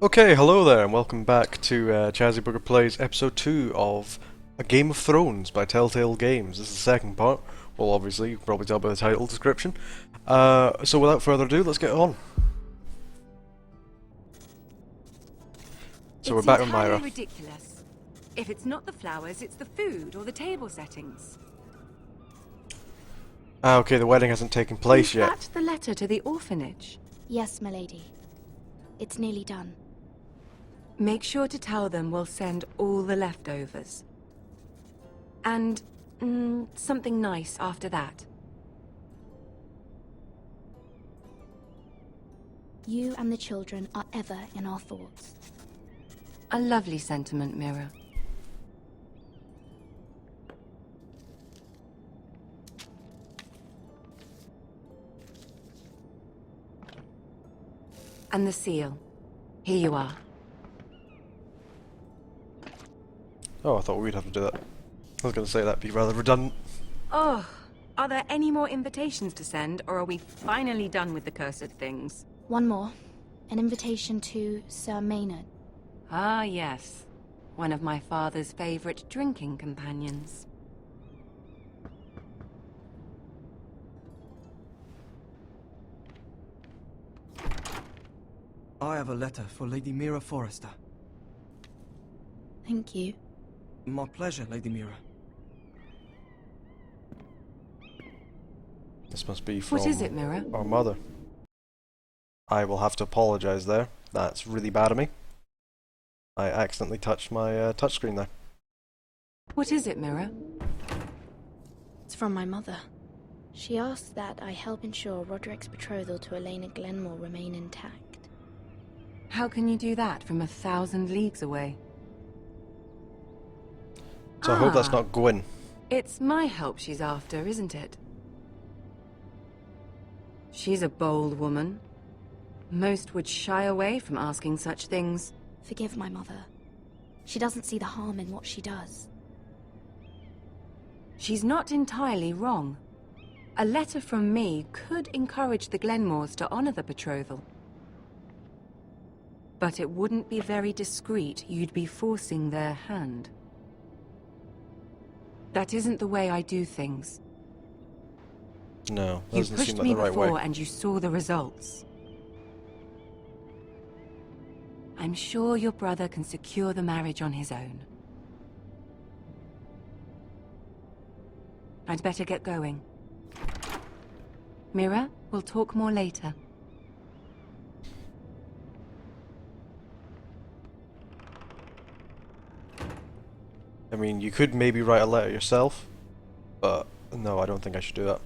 Okay, hello there, and welcome back to Chazzyburger Plays Episode 2 of A Game of Thrones by Telltale Games. This is the second part. Well, obviously, you can probably tell by the title description. So without further ado, let's get on. So we're back with Myra. It's entirely ridiculous. If it's not the flowers, it's the food or the table settings. Okay, the wedding hasn't taken place yet. Is that the letter to the orphanage? Yes, milady. It's nearly done. Make sure to tell them we'll send all the leftovers. And, something nice after that. You and the children are ever in our thoughts. A lovely sentiment, Mira. And the seal. Here you are. Oh, I thought we'd have to do that. I was going to say that'd be rather redundant. Oh, are there any more invitations to send, or are we finally done with the cursed things? One more. An invitation to Sir Maynard. Ah, yes. One of my father's favorite drinking companions. I have a letter for Lady Mira Forrester. Thank you. My pleasure, Lady Mira. This must be from What is it, Mira? our mother. I will have to apologise there. That's really bad of me. I accidentally touched my touchscreen there. What is it, Mira? It's from my mother. She asked that I help ensure Roderick's betrothal to Elena Glenmore remain intact. How can you do that from 1,000 leagues away? So I hope that's not Gwyn. It's my help she's after, isn't it? She's a bold woman. Most would shy away from asking such things. Forgive my mother. She doesn't see the harm in what she does. She's not entirely wrong. A letter from me could encourage the Glenmores to honor the betrothal. But it wouldn't be very discreet. You'd be forcing their hand. That isn't the way I do things. No, that You doesn't seem pushed like me the right before way. and you saw the results. I'm sure your brother can secure the marriage on his own. I'd better get going. Mira, we'll talk more later. I mean, you could maybe write a letter yourself, but no, I don't think I should do that.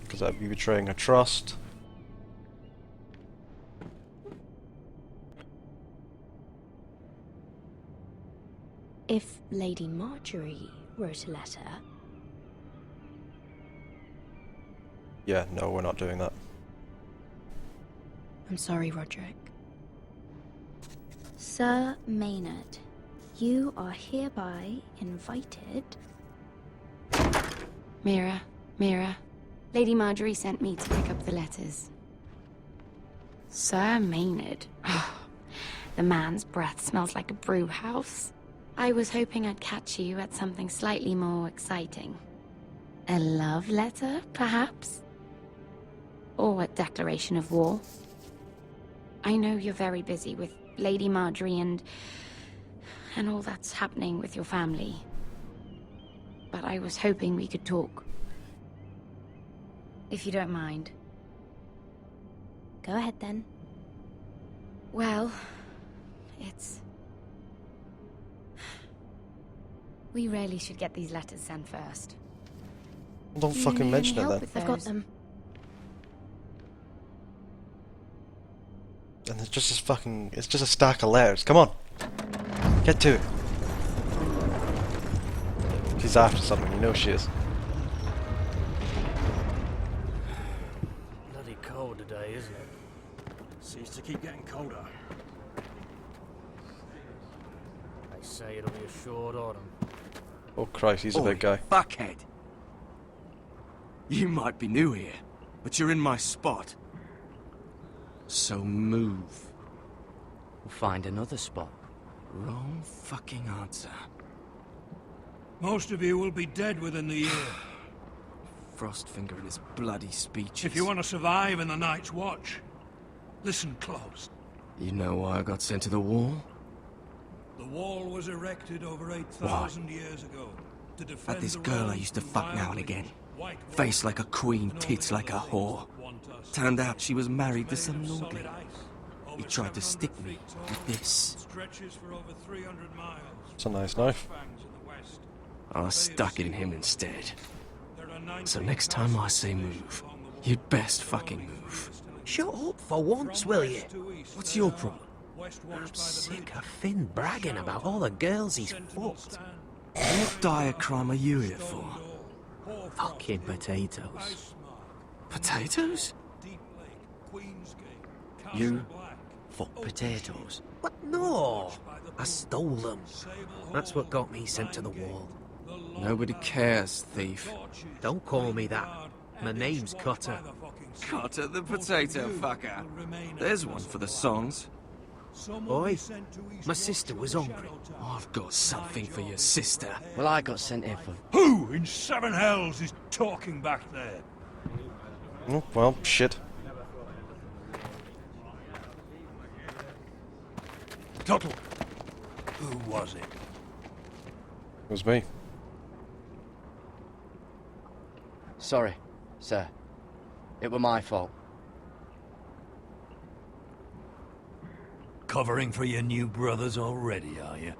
Because that'd be betraying a trust. If Lady Marjorie wrote a letter... Yeah, no, we're not doing that. I'm sorry, Roderick. Sir Maynard, you are hereby invited... Mira, Lady Marjorie sent me to pick up the letters. Sir Maynard. The man's breath smells like a brew house. I was hoping I'd catch you at something slightly more exciting. A love letter, perhaps? Or a declaration of war. I know you're very busy with Lady Marjorie and all that's happening with your family. But I was hoping we could talk. If you don't mind. Go ahead, then. Well, it's... We really should get these letters sent first. Don't fucking mention it then. I've got them. And it's just this fucking... It's just a stack of letters. Come on! Get to it! She's after something, you know she is. Bloody cold today, isn't it? Seems to keep getting colder. They say it'll be a short autumn. Oh Christ, he's a big guy. Fuckhead. You might be new here, but you're in my spot. So move. We'll find another spot. Wrong fucking answer. Most of you will be dead within the year. Frostfinger and his bloody speeches. If you want to survive in the Night's Watch, listen close. You know why I got sent to the wall? The wall was erected over 8,000 years ago to defend Had this the girl I realms used to from fuck now and wildly again. white Face like a queen, wolves tits and like a only whore. others want us. Turned out she was married to Made some of solid lordling. ice, He over tried to 700 stick me feet tall, with this. stretches for over 300 miles. It's a nice knife. Fangs in the west. I stuck it in him instead. There are 19 So next time I say castles move, along the wall. you'd best fucking move. Shut up for once, will you? What's your problem? I'm sick of Finn bragging about all the girls he's fucked. What dire crime are you here for? Fucking potatoes. Potatoes? You fuck potatoes? What? No! I stole them. That's what got me sent to the wall. Nobody cares, thief. Don't call me that. My name's Cutter. Cutter the potato fucker. There's one for the songs. Boy, my sister was hungry. I've got something for your sister. Well, I got sent here for... Who in seven hells is talking back there? Oh, well, shit. Tuttle. Who was it? It was me. Sorry, sir. It were my fault. Covering for your new brothers already, are you?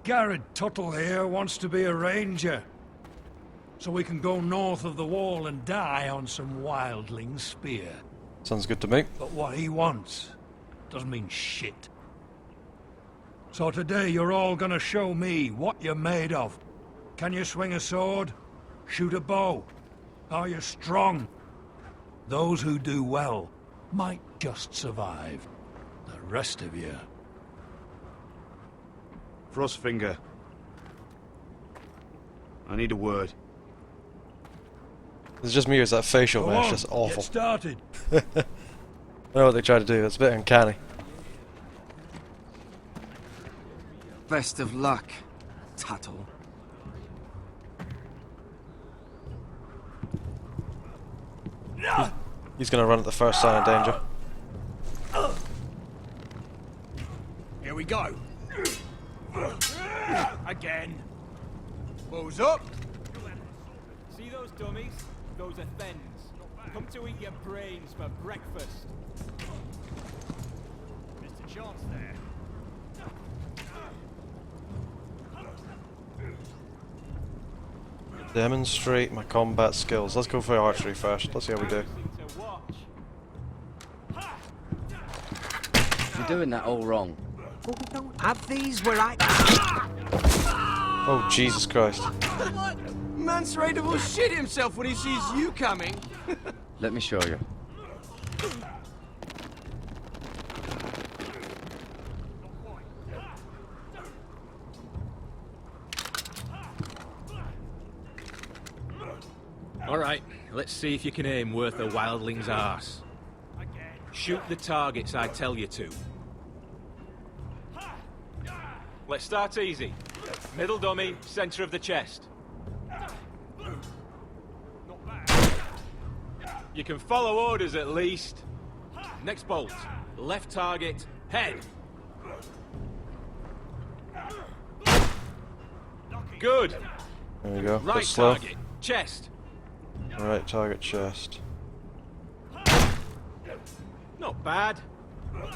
Garrett Tuttle here wants to be a ranger. So we can go north of the wall and die on some wildling spear. Sounds good to me. But what he wants doesn't mean shit. So today you're all gonna show me what you're made of. Can you swing a sword? Shoot a bow? Are you strong? Those who do well might just survive. The rest of you... Frostfinger. I need a word. It's just me or is that facial Go mesh on, just awful? get started. I know what they try to do, it's a bit uncanny. Best of luck, Tuttle. He's gonna run at the first sign of danger. Here we go. Again. Bows up. See those dummies? Those are Thens. Come to eat your brains for breakfast. Mr. Chance there. Demonstrate my combat skills. Let's go for archery first. Let's see how we do. You're doing that all wrong. Oh, we don't have these where I... Oh, Jesus Christ. Man's ready to shit himself when he sees you coming. Let me show you. Alright, let's see if you can aim worth a wildling's arse. Shoot the targets I tell you to. Let's start easy. Middle dummy, center of the chest. You can follow orders at least. Next bolt. Left target, head. Good. There we go. Right Bit slow. target, chest. Right target, chest. Not bad.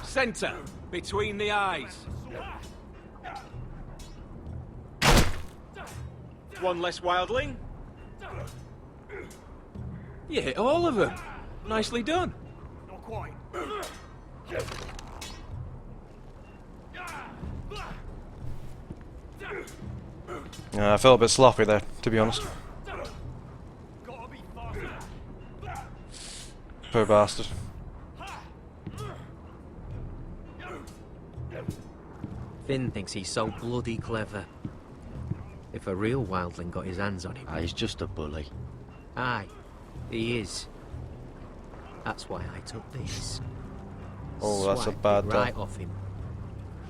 Center, between the eyes. One less wildling. You hit all of them. Nicely done. Not quite. I felt a bit sloppy there, to be honest. Gotta be faster. Poor bastard. Finn thinks he's so bloody clever. If a real wildling got his hands on him... He's just a bully. Aye, he is. That's why I took this. Oh, that's a Swiped bad it right off him.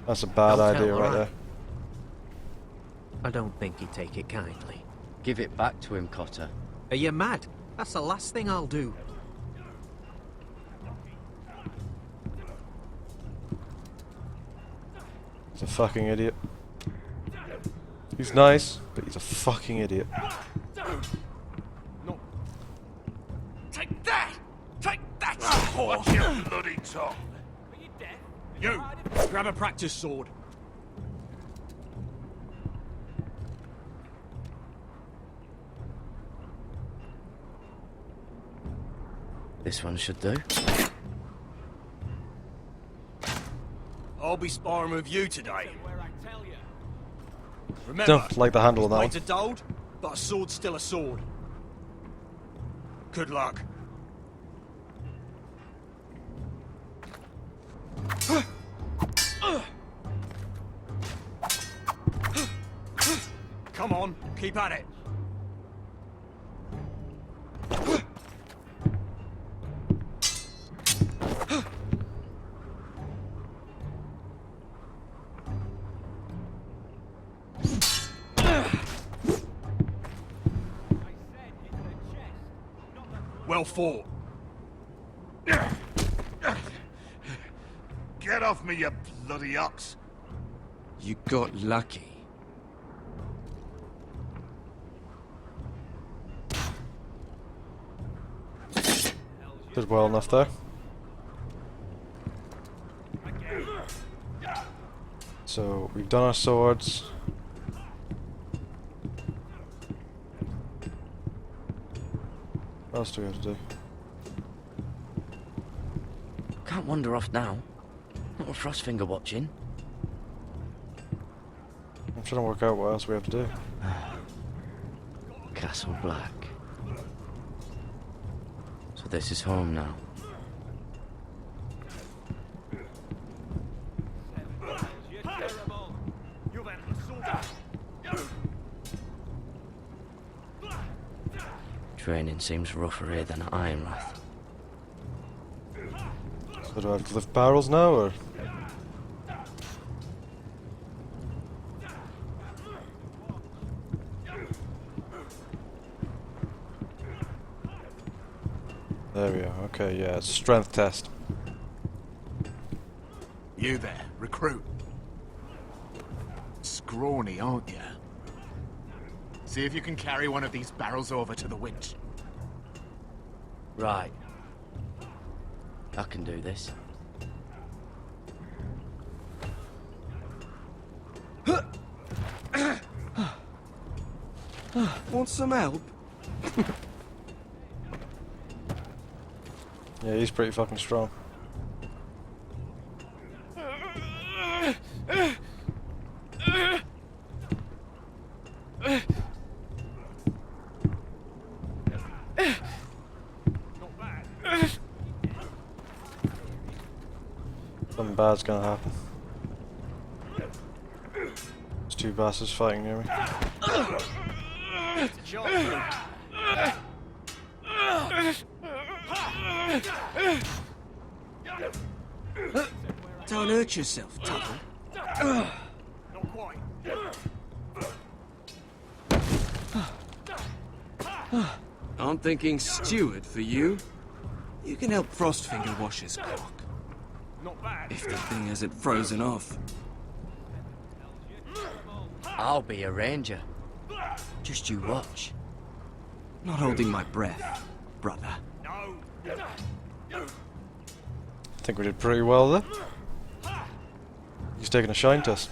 That's a bad Don't tell idea her, right right? there. I don't think he'd take it kindly. Give it back to him, Cotter. Are you mad? That's the last thing I'll do. He's a fucking idiot. He's nice, but he's a fucking idiot. No. Take that! Take that! Watch your bloody tongue! You! Grab a practice sword. This one should do. I'll be sparring with you today. Remember, Don't like the handle on that one. blades are dulled, but a sword's still a sword. Good luck. Come on, keep at it. Well fought. Get off me, you bloody ox. You got lucky. Did well enough there. So we've done our swords. What else do we have to do? Can't wander off now. Not with Frostfinger watching. I'm trying to work out what else we have to do. Castle Black. So this is home now. Training seems rougher here than at Ironrath. So do I have to lift barrels now, or? There we are. Okay, yeah, it's a strength test. You there, recruit. Scrawny, aren't you? See if you can carry one of these barrels over to the winch. Right. I can do this. Want some help? Yeah, he's pretty fucking strong. Something bad's gonna happen. There's two bastards fighting near me. Don't hurt yourself, Tuttle. Not quite. I'm thinking steward for you. You can help Frostfinger wash his cock. Not bad. If the thing hasn't frozen off. I'll be a ranger. Just you watch. Not holding my breath, brother. No. I think we did pretty well there. He's taking a shine test.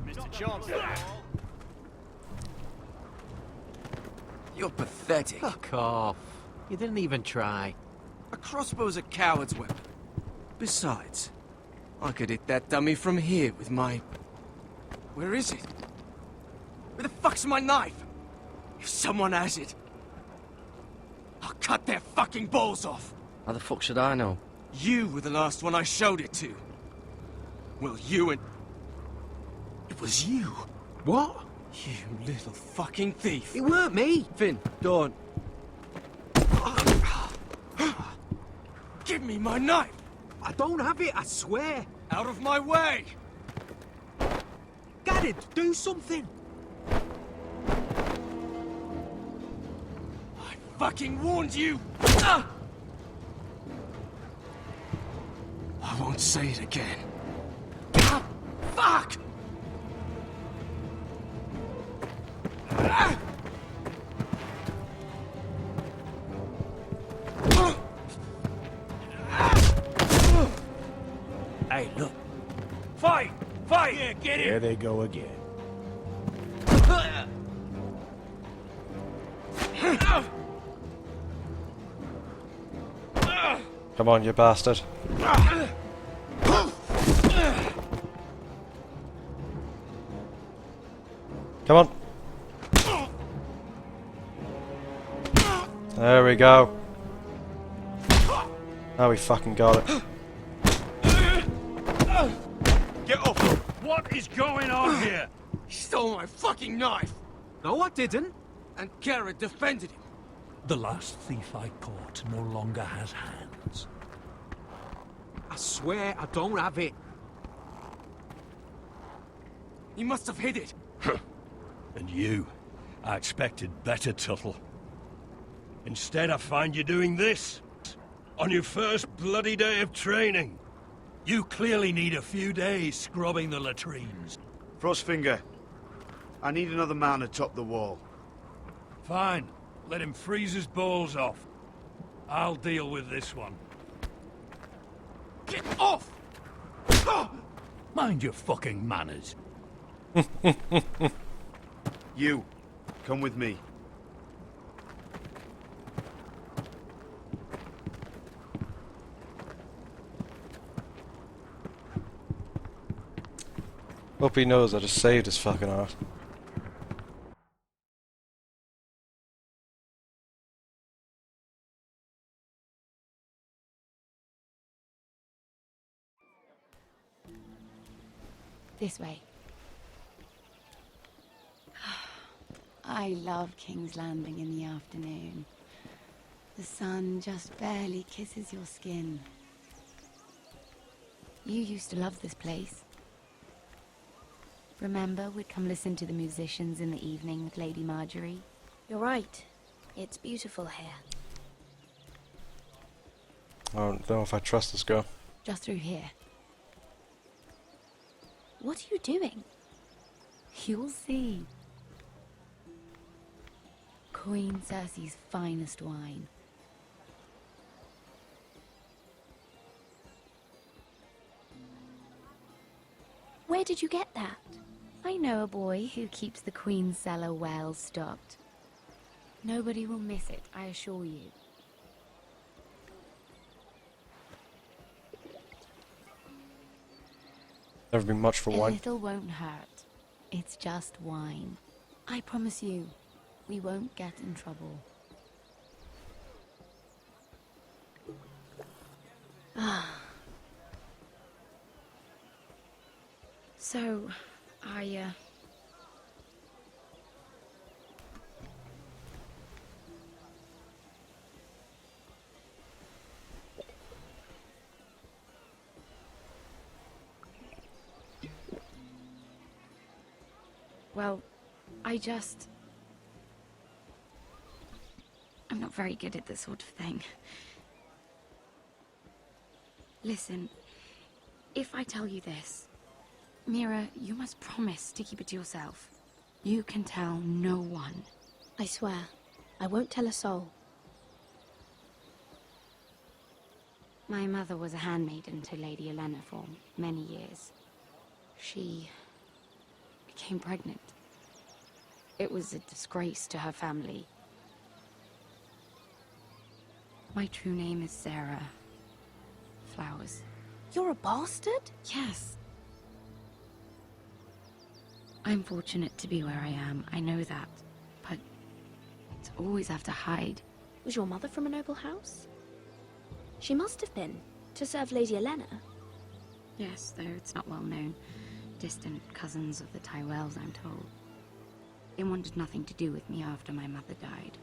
Mr. Chancellor. You're pathetic. Fuck off. You didn't even try. A crossbow's a coward's weapon. Besides, I could hit that dummy from here with my... Where is it? Where the fuck's my knife? If someone has it, I'll cut their fucking balls off. How the fuck should I know? You were the last one I showed it to. Well, you and... It was you. What? You little fucking thief. It weren't me. Finn, don't. Give me my knife! I don't have it, I swear. Out of my way! Gadded, do something. I fucking warned you! I won't say it again. Fuck! Hey, look. Fight! Fight! Yeah, get it! There they go again. Come on, you bastard. Come on. There we go. Now we fucking got it. Get off! What is going on here? He stole my fucking knife! No, I didn't. And Garrett defended him. The last thief I caught no longer has hands. I swear I don't have it. He must have hid it. And you, I expected better, Tuttle. Instead, I find you doing this. On your first bloody day of training. You clearly need a few days scrubbing the latrines. Frostfinger, I need another man atop the wall. Fine. Let him freeze his balls off. I'll deal with this one. Get off! Mind your fucking manners. You, come with me. Hope he knows I just saved his fucking ass. This way. I love King's Landing in the afternoon. The sun just barely kisses your skin. You used to love this place. Remember, we'd come listen to the musicians in the evening with Lady Marjorie? You're right. It's beautiful here. I don't know if I trust this girl. Just through here. What are you doing? You'll see. Queen Cersei's finest wine. Where did you get that? I know a boy who keeps the Queen's cellar well stocked. Nobody will miss it, I assure you. Never been much for A wine. little won't hurt. It's just wine. I promise you, we won't get in trouble. So, well, I'm not very good at this sort of thing. Listen, if I tell you this, Mira, you must promise to keep it to yourself. You can tell no one. I swear, I won't tell a soul. My mother was a handmaiden to Lady Olenna for many years. She became pregnant. It was a disgrace to her family. My true name is Sarah Flowers. You're a bastard? Yes. I'm fortunate to be where I am, I know that. But to always have to hide. Was your mother from a noble house? She must have been, to serve Lady Olenna. Yes, though it's not well known. Distant cousins of the Tyrells, I'm told. It wanted nothing to do with me after my mother died.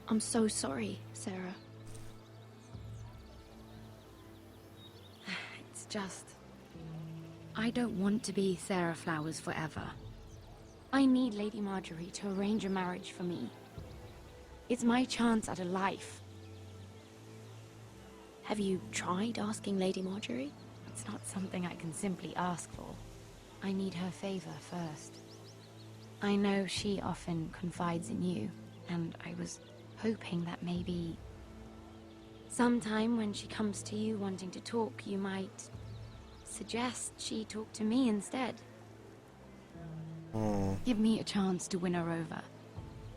I'm so sorry, Sarah. It's just... I don't want to be Sarah Flowers forever. I need Lady Marjorie to arrange a marriage for me. It's my chance at a life. Have you tried asking Lady Marjorie? It's not something I can simply ask for. I need her favor first. I know she often confides in you, and I was hoping that maybe... sometime when she comes to you wanting to talk, you might suggest she talk to me instead. Give me a chance to win her over.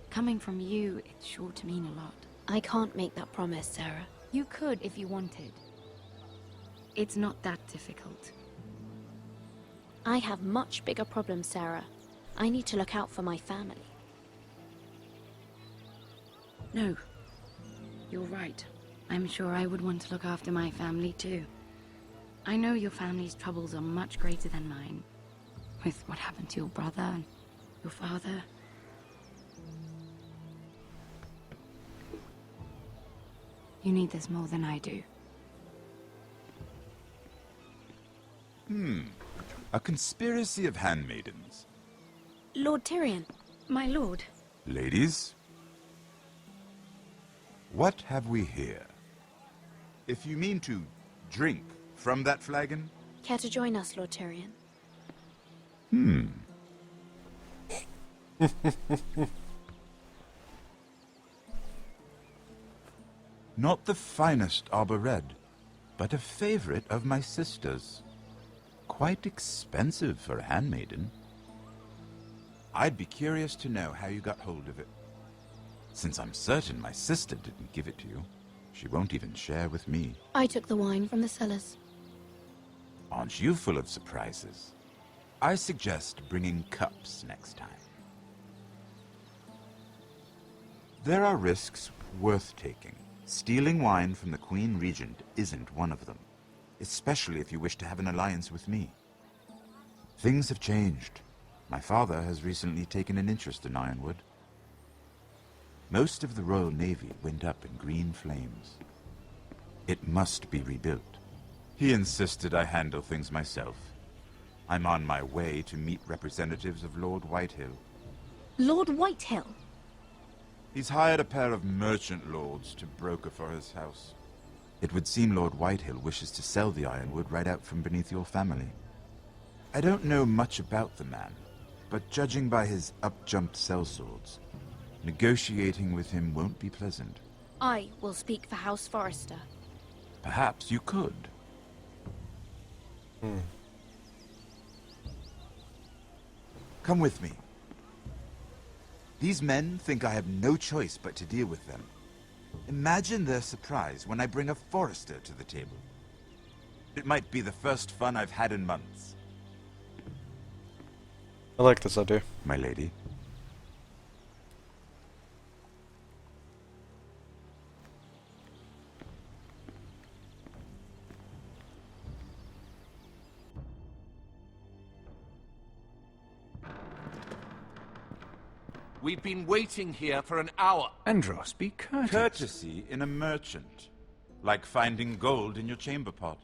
Coming from you, it's sure to mean a lot. I can't make that promise, Sarah. You could if you wanted. It's not that difficult. I have much bigger problems, Sarah. I need to look out for my family. No. You're right. I'm sure I would want to look after my family too. I know your family's troubles are much greater than mine. With what happened to your brother and your father. You need this more than I do. A conspiracy of handmaidens. Lord Tyrion. My lord. Ladies, what have we here? If you mean to drink from that flagon? Care to join us, Lord Tyrion? Not the finest arbor red, but a favorite of my sister's. Quite expensive for a handmaiden. I'd be curious to know how you got hold of it. Since I'm certain my sister didn't give it to you, she won't even share with me. I took the wine from the cellars. Aren't you full of surprises? I suggest bringing cups next time. There are risks worth taking. Stealing wine from the Queen Regent isn't one of them, especially if you wish to have an alliance with me. Things have changed. My father has recently taken an interest in Ironwood. Most of the Royal Navy went up in green flames. It must be rebuilt. He insisted I handle things myself. I'm on my way to meet representatives of Lord Whitehill. Lord Whitehill? He's hired a pair of merchant lords to broker for his house. It would seem Lord Whitehill wishes to sell the Ironwood right out from beneath your family. I don't know much about the man, but judging by his up-jumped sellswords, negotiating with him won't be pleasant. I will speak for House Forrester. Perhaps you could. Come with me. These men think I have no choice but to deal with them. Imagine their surprise when I bring a Forrester to the table. It might be the first fun I've had in months. I like this idea. My lady. We've been waiting here for an hour. Andros, be courteous. Courtesy in a merchant. Like finding gold in your chamber pot.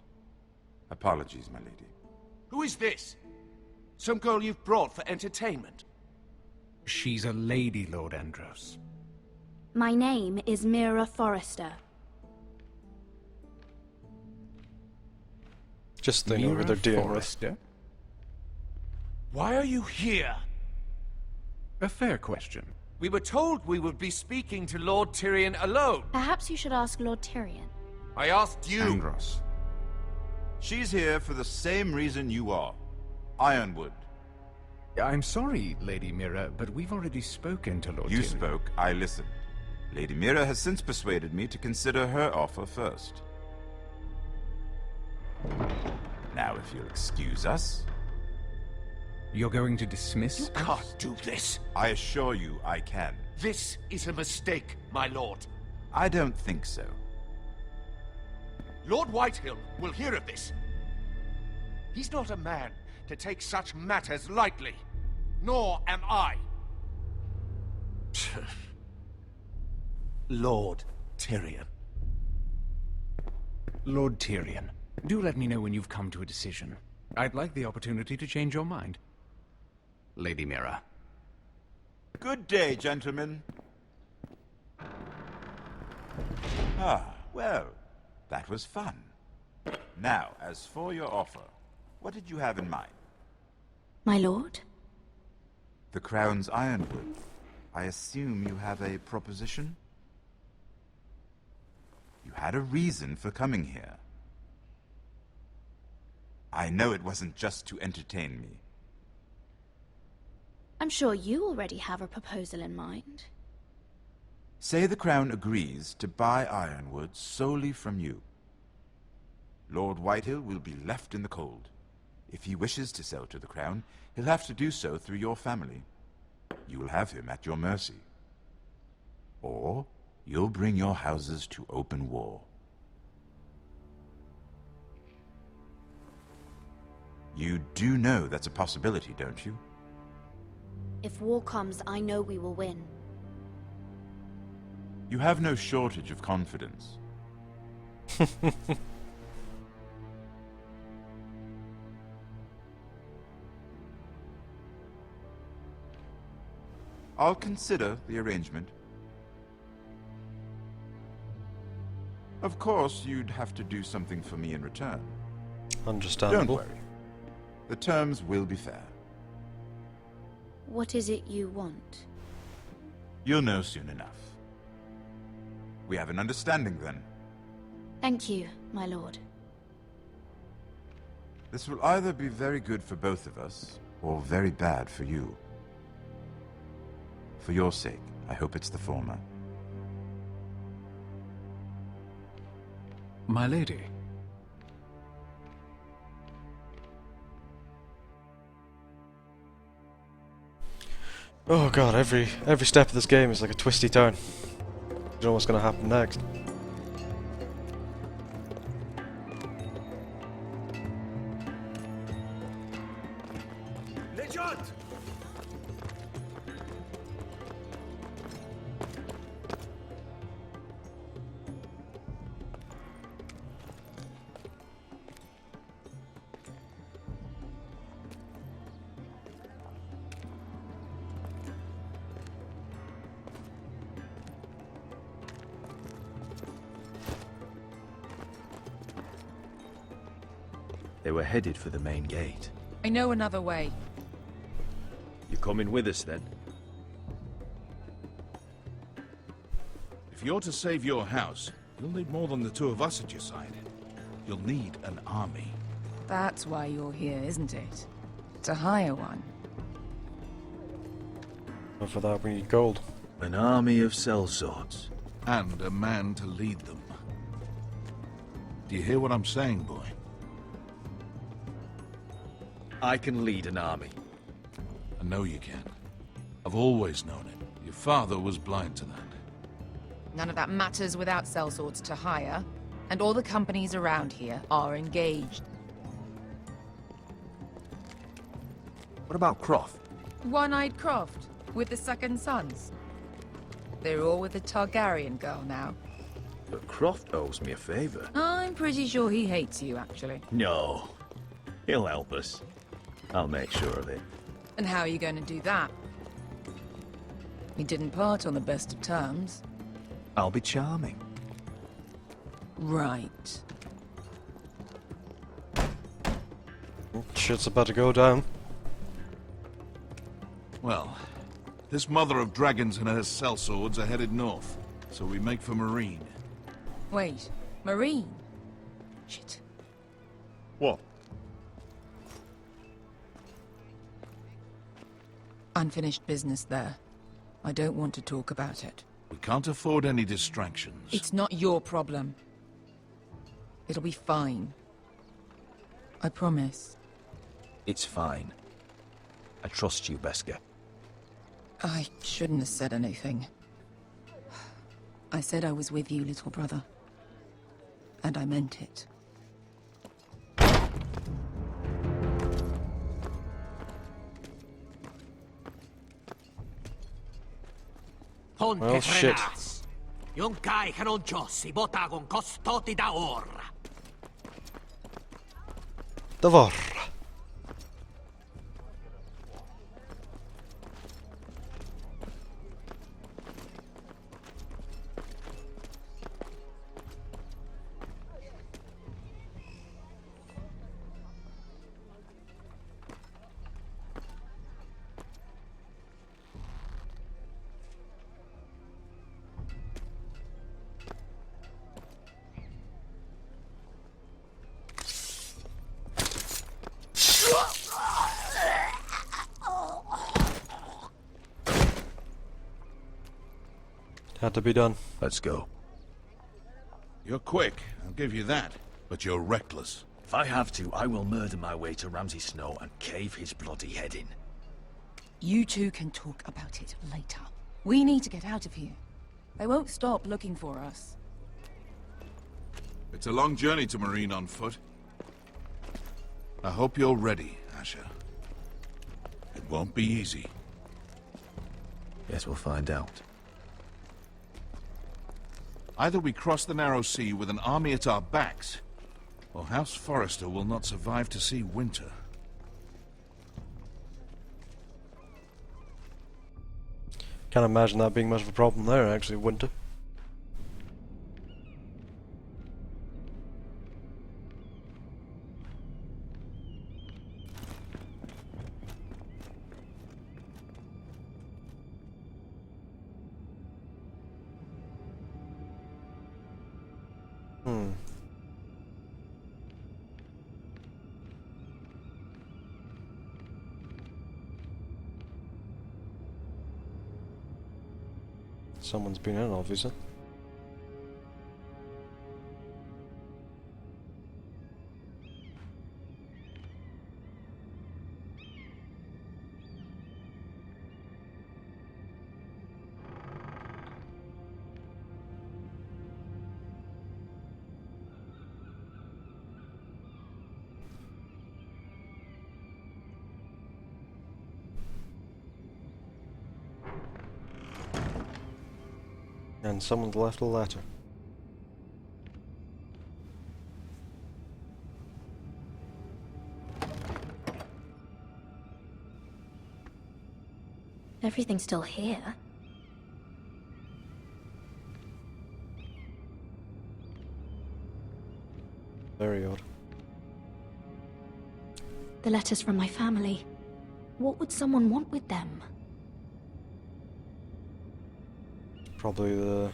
Apologies, my lady. Who is this? Some girl you've brought for entertainment? She's a lady, Lord Andros. My name is Mira Forrester. Just they know who they're dealing with. Forrester? Why are you here? A fair question. We were told we would be speaking to Lord Tyrion alone. Perhaps you should ask Lord Tyrion. I asked you. Andros. She's here for the same reason you are. Ironwood. I'm sorry, Lady Mira, but we've already spoken to Lord You Tyrion. spoke, I listened. Lady Mira has since persuaded me to consider her offer first. Now, if you'll excuse us... You're going to dismiss You us? can't do this. I assure you I can. This is a mistake, my lord. I don't think so. Lord Whitehill will hear of this. He's not a man to take such matters lightly. Nor am I. Lord Tyrion. Lord Tyrion, do let me know when you've come to a decision. I'd like the opportunity to change your mind. Lady Mira. Good day, gentlemen. Ah, well, that was fun. Now, as for your offer, what did you have in mind? My lord? The Crown's Ironwood. I assume you have a proposition? You had a reason for coming here. I know it wasn't just to entertain me. I'm sure you already have a proposal in mind. Say the Crown agrees to buy Ironwood solely from you. Lord Whitehill will be left in the cold. If he wishes to sell to the Crown, he'll have to do so through your family. You will have him at your mercy. Or you'll bring your houses to open war. You do know that's a possibility, don't you? If war comes, I know we will win. You have no shortage of confidence. I'll consider the arrangement. Of course, you'd have to do something for me in return. Understandable. Don't worry. The terms will be fair. What is it you want? You'll know soon enough. We have an understanding then. Thank you, my lord. This will either be very good for both of us, or very bad for you. For your sake, I hope it's the former. My lady. Oh god, every step of this game is like a twisty turn. You don't know what's going to happen next. Legend! They were headed for the main gate. I know another way. You coming with us then? If you're to save your house, you'll need more than the two of us at your side. You'll need an army. That's why you're here, isn't it? To hire one. And for that we need gold. An army of sellswords. And a man to lead them. Do you hear what I'm saying, boy? I can lead an army. I know you can. I've always known it. Your father was blind to that. None of that matters without sellswords to hire, and all the companies around here are engaged. What about Croft? One-eyed Croft, with the second sons. They're all with the Targaryen girl now. But Croft owes me a favor. I'm pretty sure he hates you, actually. No. He'll help us. I'll make sure of it. And how are you going to do that? He didn't part on the best of terms. I'll be charming. Right. Shit's about to go down. Well, this mother of dragons and her sellswords are headed north, so we make for Marine. Wait, Marine? Shit. What? Unfinished business there. I don't want to talk about it. We can't afford any distractions. It's not your problem. It'll be fine. I promise. It's fine. I trust you, Beskar. I shouldn't have said anything. I said I was with you, little brother. And I meant it. Ponte shit. frenas. Yung kai kanon Diyos, ibotagon kostoti da or. Davor. Had to be done. Let's go. You're quick, I'll give you that. But you're reckless. If I have to, I will murder my way to Ramsay Snow and cave his bloody head in. You two can talk about it later. We need to get out of here. They won't stop looking for us. It's a long journey to Marine on foot. I hope you're ready, Asher. It won't be easy. Guess we'll find out. Either we cross the narrow sea with an army at our backs, or House Forrester will not survive to see winter. Can't imagine that being much of a problem there, actually, winter. Someone's been in, obviously. And someone's left a letter. Everything's still here. Very odd. The letters from my family. What would someone want with them? Probably the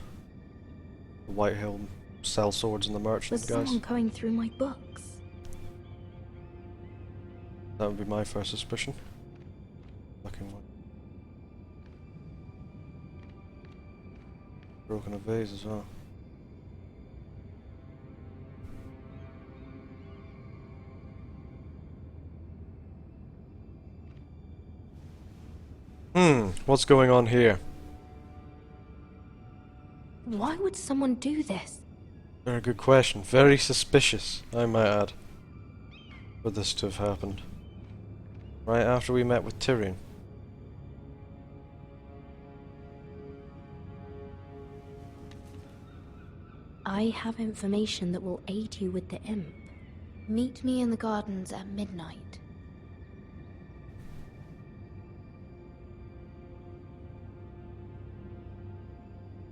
Whitehill sell swords and the merchant Was guys. someone going through my books? That would be my first suspicion. Looking one. Broken a vase as well. What's going on here? Why would someone do this? Very good question. Very suspicious, I might add, for this to have happened. Right after we met with Tyrion. I have information that will aid you with the imp. Meet me in the gardens at midnight.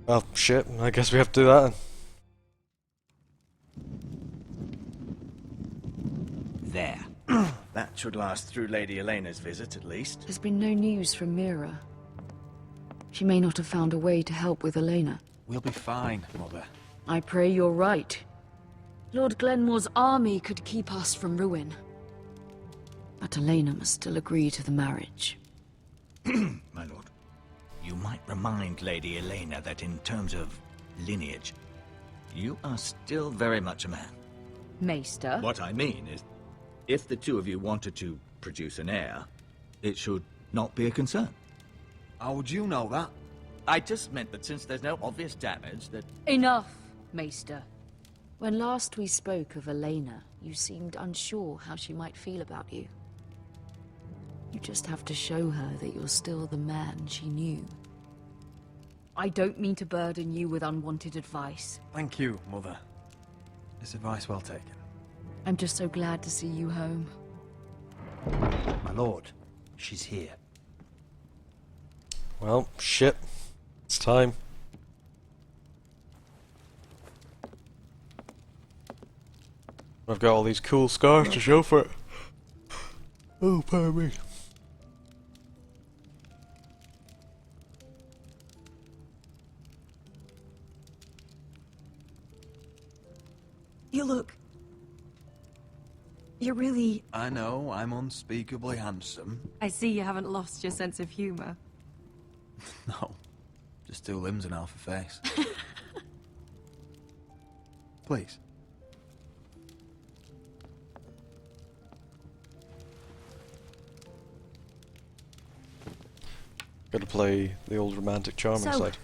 Well, shit, I guess we have to do that then. There. That should last through Lady Elena's visit, at least. There's been no news from Mira. She may not have found a way to help with Elena. We'll be fine, Mother. I pray you're right. Lord Glenmore's army could keep us from ruin. But Elena must still agree to the marriage. My lord. You might remind Lady Elena that in terms of lineage, you are still very much a man. Maester? What I mean is, if the two of you wanted to produce an heir, it should not be a concern. How would you know that? I just meant that since there's no obvious damage, that... Enough, Maester. When last we spoke of Elena, you seemed unsure how she might feel about you. You just have to show her that you're still the man she knew. I don't mean to burden you with unwanted advice. Thank you, Mother. It's advice well taken. I'm just so glad to see you home. My lord, she's here. Well, shit. It's time. I've got all these cool scars to show for it. Oh, pardon me. You look... You're really... I know, I'm unspeakably handsome. I see you haven't lost your sense of humor. No, just 2 limbs and half a face. Please. Gotta play the old romantic charming So, side.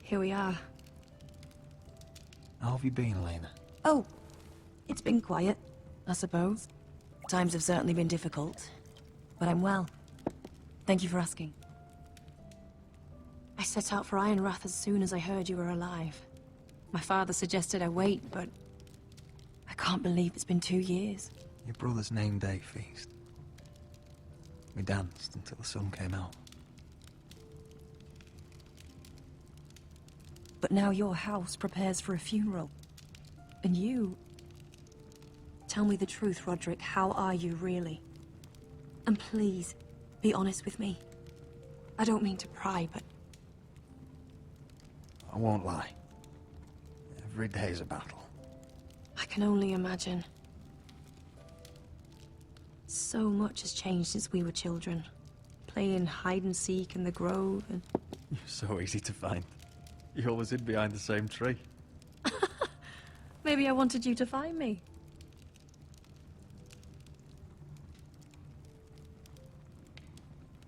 here we are. How have you been, Elena? Oh, it's been quiet, I suppose. Times have certainly been difficult, but I'm well. Thank you for asking. I set out for Ironrath as soon as I heard you were alive. My father suggested I wait, but I can't believe it's been 2 years. Your brother's name day feast. We danced until the sun came out. But now your house prepares for a funeral. And you... Tell me the truth, Roderick. How are you, really? And please, be honest with me. I don't mean to pry, but... I won't lie. Every day's a battle. I can only imagine. So much has changed since we were children. Playing hide and seek in the grove and... You're so easy to find. You always hid behind the same tree. Maybe I wanted you to find me.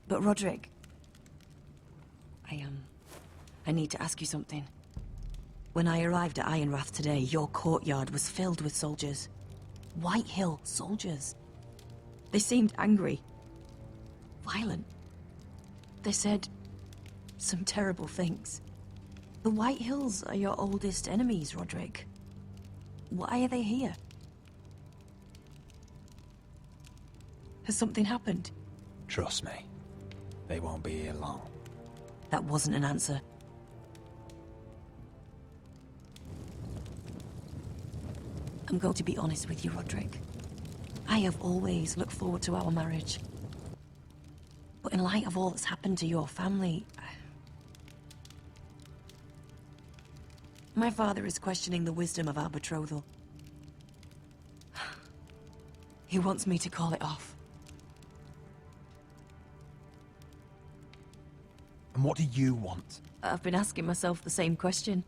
But Roderick... I need to ask you something. When I arrived at Ironrath today, your courtyard was filled with soldiers. White Hill soldiers. They seemed angry. Violent. They said some terrible things. The White Hills are your oldest enemies, Roderick. Why are they here? Has something happened? Trust me. They won't be here long. That wasn't an answer. I'm going to be honest with you, Roderick. I have always looked forward to our marriage. But in light of all that's happened to your family... My father is questioning the wisdom of our betrothal. He wants me to call it off. And what do you want? I've been asking myself the same question.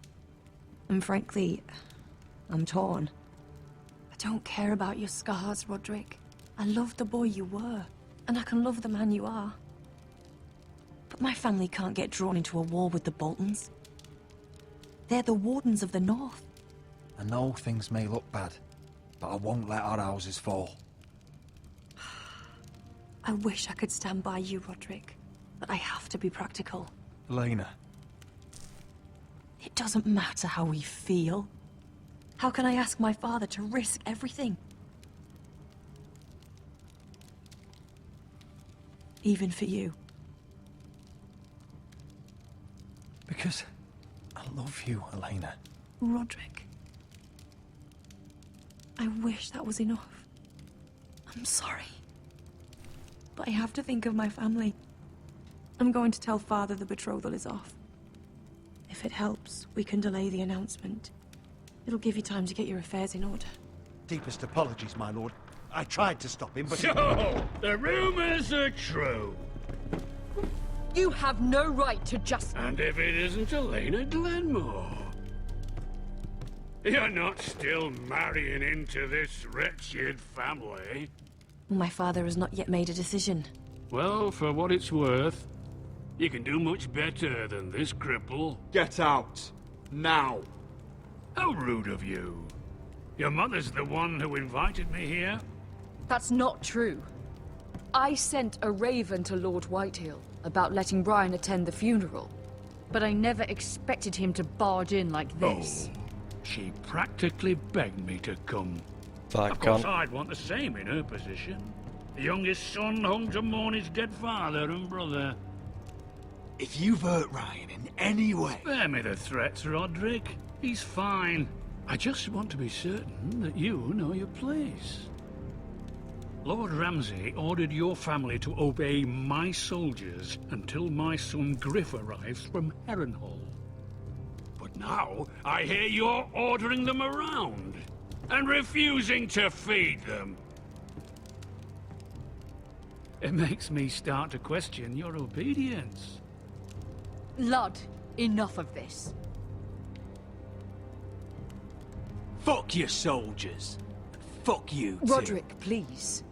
And frankly, I'm torn. I don't care about your scars, Roderick. I love the boy you were, and I can love the man you are. But my family can't get drawn into a war with the Boltons. They're the Wardens of the North. I know things may look bad, but I won't let our houses fall. I wish I could stand by you, Roderick, but I have to be practical. Elena. It doesn't matter how we feel. How can I ask my father to risk everything? Even for you. Because I love you, Elena. Roderick. I wish that was enough. I'm sorry. But I have to think of my family. I'm going to tell Father the betrothal is off. If it helps, we can delay the announcement. It'll give you time to get your affairs in order. Deepest apologies, my lord. I tried to stop him, but... So, the rumors are true. You have no right to just... And if it isn't Elena Glenmore? You're not still marrying into this wretched family? My father has not yet made a decision. Well, for what it's worth, you can do much better than this cripple. Get out. Now. How rude of you. Your mother's the one who invited me here? That's not true. I sent a raven to Lord Whitehill about letting Brian attend the funeral. But I never expected him to barge in like this. Oh, she practically begged me to come. That Of course, cunt. I'd want the same in her position. The youngest son home to mourn his dead father and brother. If you've hurt Ryan in any way... Spare me the threats, Roderick. He's fine. I just want to be certain that you know your place. Lord Ramsay ordered your family to obey my soldiers until my son Griff arrives from Harrenhal. But now, I hear you're ordering them around, and refusing to feed them. It makes me start to question your obedience. Lud, enough of this. Fuck your soldiers. Fuck you, too. Roderick, please.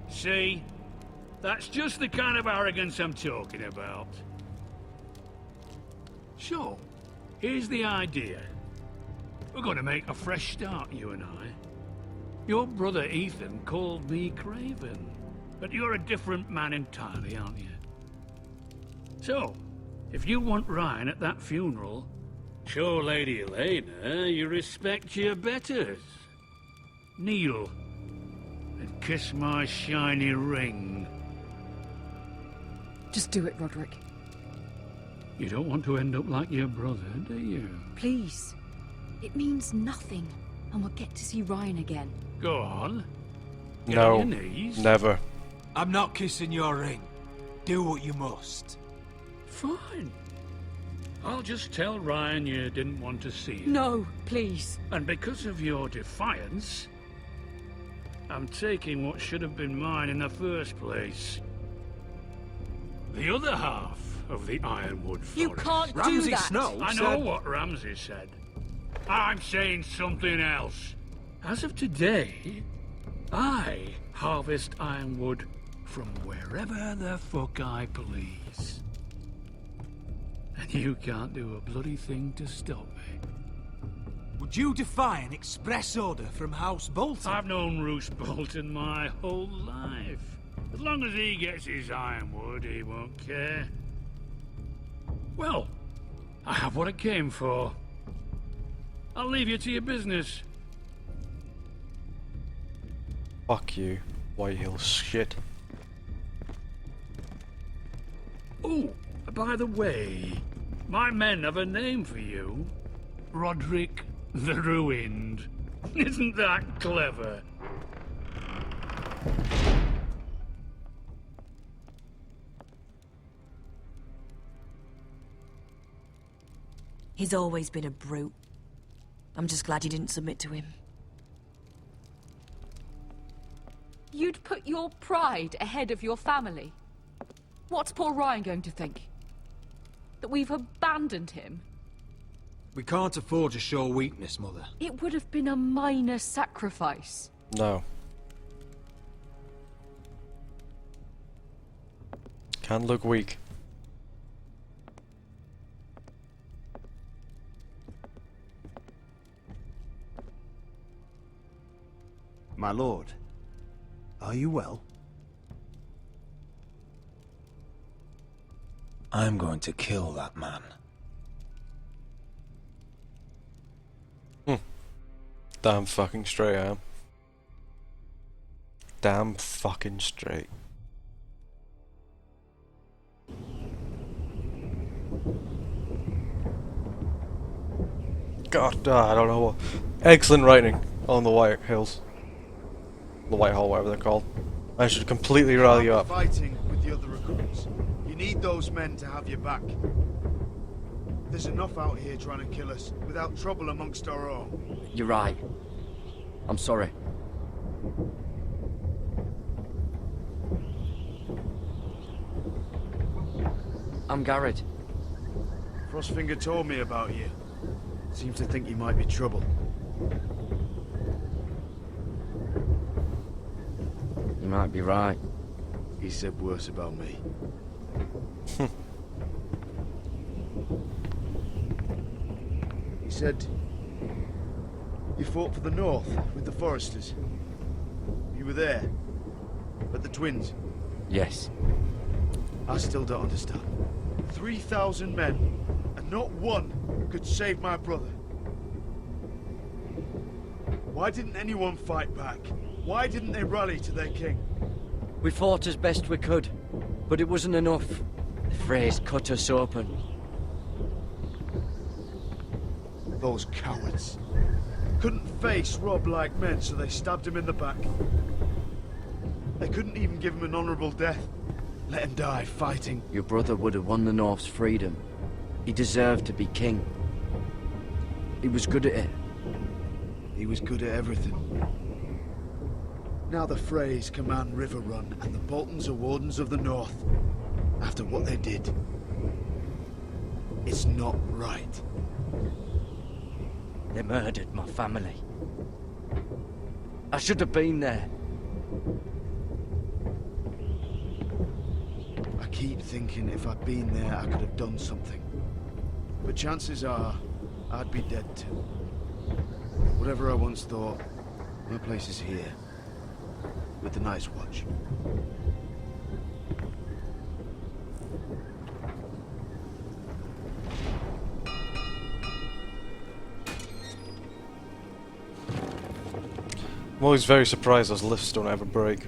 See? That's just the kind of arrogance I'm talking about. So, here's the idea. We're going to make a fresh start, you and I. Your brother Ethan called me Craven, but you're a different man entirely, aren't you? So, if you want Ryan at that funeral, show Lady Elena you respect your betters. Kneel and kiss my shiny ring. Just do it, Roderick. You don't want to end up like your brother, do you? Please. It means nothing, and we'll get to see Ryan again. Go on. Get No, on your knees. never. I'm not kissing your ring. Do what you must. Fine. I'll just tell Ryan you didn't want to see him. No, please. And because of your defiance, I'm taking what should have been mine in the first place. The other half of the Ironwood Forest. You can't Ramsay do that. Snow I know what Ramsay said. I'm saying something else. As of today, I harvest ironwood from wherever the fuck I please. And you can't do a bloody thing to stop me. Would you defy an express order from House Bolton? I've known Roose Bolton my whole life. As long as he gets his ironwood, he won't care. Well, I have what I came for. I'll leave you to your business. Fuck you, Whitehill shit. Oh, by the way, my men have a name for you. Roderick the Ruined. Isn't that clever? He's always been a brute. I'm just glad you didn't submit to him. You'd put your pride ahead of your family. What's poor Ryan going to think? That we've abandoned him? We can't afford to show weakness, Mother. It would have been a minor sacrifice. No. Can look weak. My lord, are you well? I'm going to kill that man. Damn fucking straight I am. Damn fucking straight. God, I don't know what. Excellent writing on the White Hills. The Whitehall, whatever they're called. I should completely rally you up. Fighting with the other recruits. You need those men to have your back. There's enough out here trying to kill us without trouble amongst our own. You're right. I'm sorry. I'm Garrett. Frostfinger told me about you. Seems to think you might be trouble. You might be right. He said worse about me. He said You fought for the North with the Foresters. You were there. But the twins. Yes. I still don't understand. 3,000 men, and not one could save my brother. Why didn't anyone fight back? Why didn't they rally to their king? We fought as best we could, but it wasn't enough. The Freys cut us open. Those cowards. Couldn't face Rob like men, so they stabbed him in the back. They couldn't even give him an honorable death. Let him die fighting. Your brother would have won the North's freedom. He deserved to be king. He was good at it. He was good at everything. Now the Freys command River Run, and the Boltons are Wardens of the North. After what they did. It's not right. They murdered my family. I should have been there. I keep thinking if I'd been there, I could have done something. But chances are, I'd be dead too. Whatever I once thought, my place is here. With the Night's Watch. I'm always very surprised those lifts don't ever break.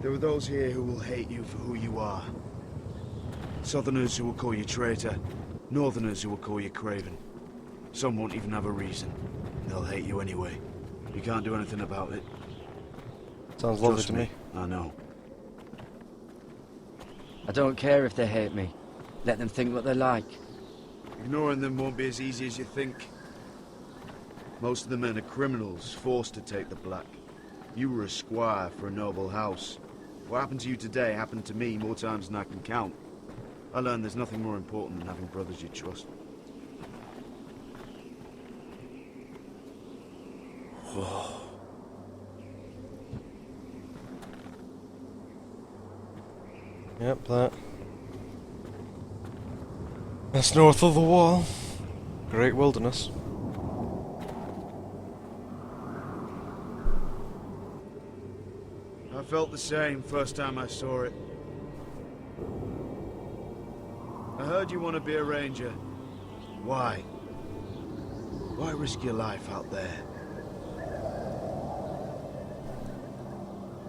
There are those here who will hate you for who you are. Southerners who will call you traitor. Northerners who will call you craven. Some won't even have a reason. They'll hate you anyway. You can't do anything about it. Sounds lovely to me. I know. I don't care if they hate me. Let them think what they like. Ignoring them won't be as easy as you think. Most of the men are criminals, forced to take the black. You were a squire for a noble house. What happened to you today happened to me more times than I can count. I learned there's nothing more important than having brothers you trust. Whoa. Yep, that's north of the wall. Great wilderness. I felt the same first time I saw it. I heard you want to be a ranger. Why? Why risk your life out there?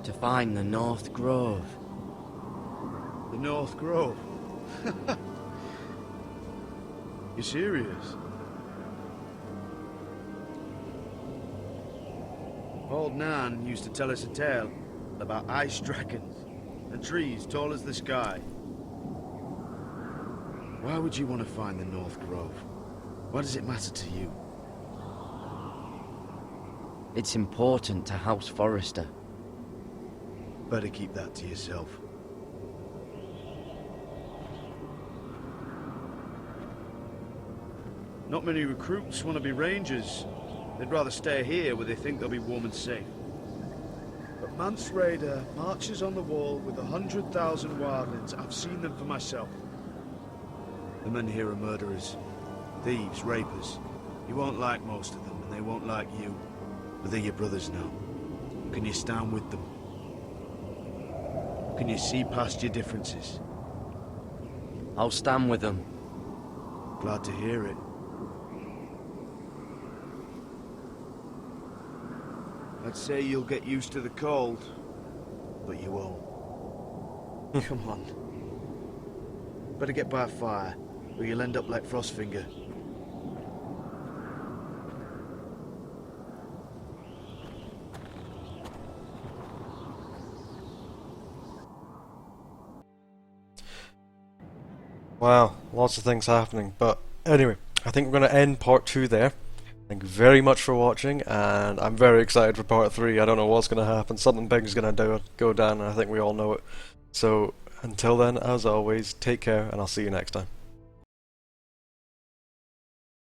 To find the North Grove. The North Grove? You serious? Old Nan used to tell us a tale about ice dragons and trees tall as the sky. Why would you want to find the North Grove? Why does it matter to you? It's important to House Forrester. Better keep that to yourself. Not many recruits want to be rangers. They'd rather stay here where they think they'll be warm and safe. But Mance Raider marches on the wall with 100,000 wildlings. I've seen them for myself. The men here are murderers, thieves, rapers. You won't like most of them, and they won't like you. But they're your brothers now. Can you stand with them? Can you see past your differences? I'll stand with them. Glad to hear it. I'd say you'll get used to the cold, but you won't. Come on. Better get by a fire, or you'll end up like Frostfinger. Wow, lots of things happening. But anyway, I think we're going to end part 2 there. Thank you very much for watching, and I'm very excited for part 3. I don't know what's going to happen. Something big is going to go down, and I think we all know it. So, until then, as always, take care, and I'll see you next time.